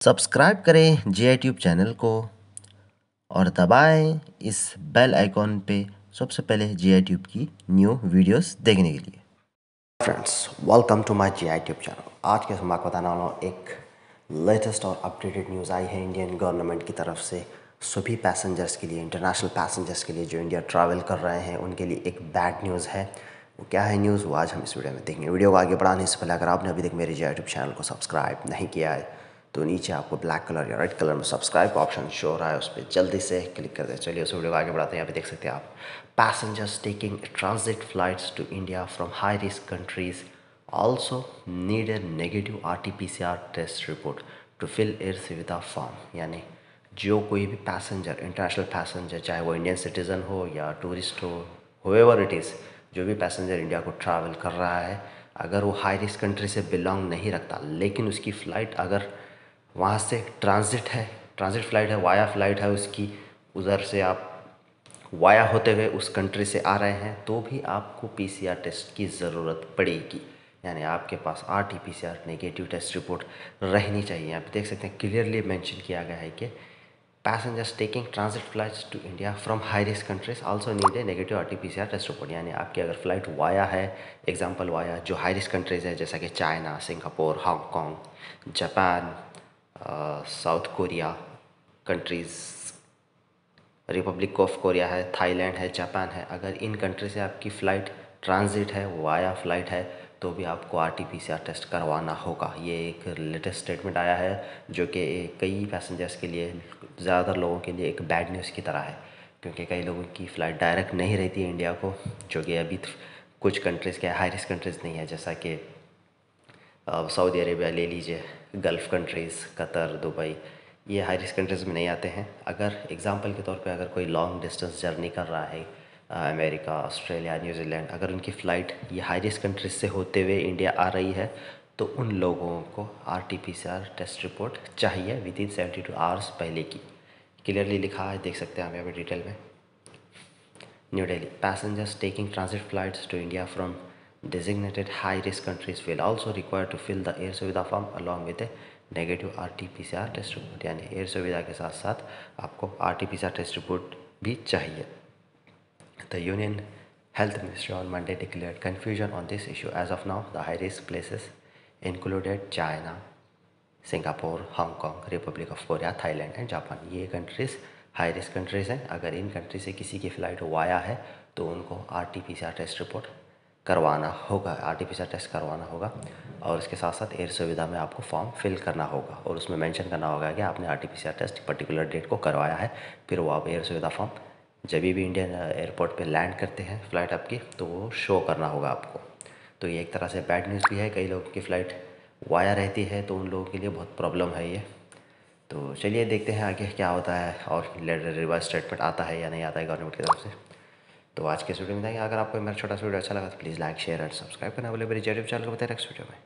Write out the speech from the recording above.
Subscribe करें जी Tube channel को और दबाएं इस बेल आइकॉन पे सबसे पहले जी ट्यूब की न्यू वीडियोस देखने के लिए। Friends, welcome to my G Tube channel. आज के मैं आपको बताने वाला हूँ एक लेटेस्ट और अपडेटेड न्यूज़ आई है इंडियन गवर्नमेंट की तरफ से सभी पैसेंजर्स के लिए, इंटरनेशनल पैसेंजर्स के लिए जो इंडिया ट्रैवल कर रहे हैं उनके लिए एक बैड न्यूज़ है। वो क्या है न्यूज़, वो आज हम इस वीडियो में देखेंगे। वीडियो को आगे बढ़ाने से पहले अगर आपने अभी तक मेरे जी ट्यूब चैनल को सब्सक्राइब नहीं किया है तो नीचे आपको ब्लैक कलर या रेड कलर में सब्सक्राइब का ऑप्शन शो हो रहा है, उस पर जल्दी से क्लिक कर दें। चलिए उस वीडियो को आगे बढ़ाते हैं। यहाँ पे देख सकते हैं आप, passengers taking transit flights to India from high risk countries also need a negative RT-PCR test report to fill air Suvidha form. यानी जो कोई भी पैसेंजर, इंटरनेशनल पैसेंजर, चाहे वो इंडियन सिटीज़न हो या टूरिस्ट हो, whoever इट इज़, जो भी पैसेंजर इंडिया को ट्रैवल कर रहा है, अगर वो हाई रिस्क कंट्री से बिलोंग नहीं रखता लेकिन उसकी फ़्लाइट अगर वहाँ से ट्रांजिट फ़्लाइट है, वाया फ़्लाइट है उसकी, उधर से आप वाया होते हुए उस कंट्री से आ रहे हैं, तो भी आपको पीसीआर टेस्ट की ज़रूरत पड़ेगी। यानी आपके पास आरटी-पीसीआर नेगेटिव टेस्ट रिपोर्ट रहनी चाहिए। यहाँ पे देख सकते हैं क्लियरली मेंशन किया गया है कि passengers taking transit flights to India from high risk countries also need a negative RT-PCR test report. यानी आपकी अगर फ़्लाइट वाया है, एग्जांपल वाया जो हाई रिस्क कंट्रीज़ है जैसा कि China, Singapore, hong kong, Japan, South Korea countries, Republic of Korea है, Thailand है, जापान है, अगर इन कंट्री से आपकी फ़्लाइट ट्रांजिट है, वाया फ़्लाइट है, तो भी आपको आरटी-पीसीआर टेस्ट करवाना होगा। ये एक लेटेस्ट स्टेटमेंट आया है जो कि कई पैसेंजर्स के लिए, ज़्यादातर लोगों के लिए एक बैड न्यूज़ की तरह है, क्योंकि कई लोगों की फ़्लाइट डायरेक्ट नहीं रहती है इंडिया को, जो कि अभी कुछ कंट्रीज़ के हाई रिस्क कंट्रीज़ नहीं है, जैसा कि सऊदी अरेबिया ले लीजिए, गल्फ़ कंट्रीज़, कतर, दुबई, ये हाई रिस्क कंट्रीज़ में नहीं आते हैं। अगर एग्ज़ाम्पल के तौर पे अगर कोई लॉन्ग डिस्टेंस जर्नी कर रहा है, अमेरिका, ऑस्ट्रेलिया, न्यूजीलैंड, अगर उनकी फ़्लाइट ये हाई रिस्क कंट्रीज से होते हुए इंडिया आ रही है तो उन लोगों को आरटी-पीसीआर टेस्ट रिपोर्ट चाहिए विदिन 72 आवर्स पहले की। क्लियरली लिखा है, देख सकते हैं आप यहाँ पे डिटेल में। New Delhi. Passengers taking transit flights to India from designated high-risk countries will also require to fill the Air Suvidha form along with a negative RT-PCR test report. यानी एयर सुविधा के साथ साथ आपको RT-PCR टेस्ट रिपोर्ट भी चाहिए। The Union Health Ministry on Monday declared confusion on this issue. As of now, the high-risk places included China, Singapore, Hong Kong, Republic of Korea, Thailand and Japan. ये countries high risk countries हैं। अगर इन country से किसी की flight via है तो उनको आरटी-पीसीआर टेस्ट रिपोर्ट करवाना होगा, आरटी-पीसीआर टेस्ट करवाना होगा, और इसके साथ साथ एयर सुविधा में आपको फॉर्म फिल करना होगा और उसमें मेंशन करना होगा कि आपने आरटी-पीसीआर टेस्ट पर्टिकुलर डेट को करवाया है। फिर वो आप एयर सुविधा फॉर्म जब भी इंडियन एयरपोर्ट पे लैंड करते हैं फ़्लाइट आपकी, तो वो शो करना होगा आपको। तो ये एक तरह से बैड न्यूज़ भी है, कई लोगों की फ़्लाइट वाया रहती है तो उन लोगों के लिए बहुत प्रॉब्लम है ये। तो चलिए देखते हैं आगे क्या होता है और रिवर्स स्टेटमेंट आता है या नहीं आता है गवर्नमेंट की तरफ से। तो आज के इस वीडियो में देखेंगे। अगर आपको मेरा छोटा सा वीडियो अच्छा लगा तो please like, share and subscribe करना बोले मेरे यूट्यूब चैनल को। बताए नेक्स्ट वीडियो में।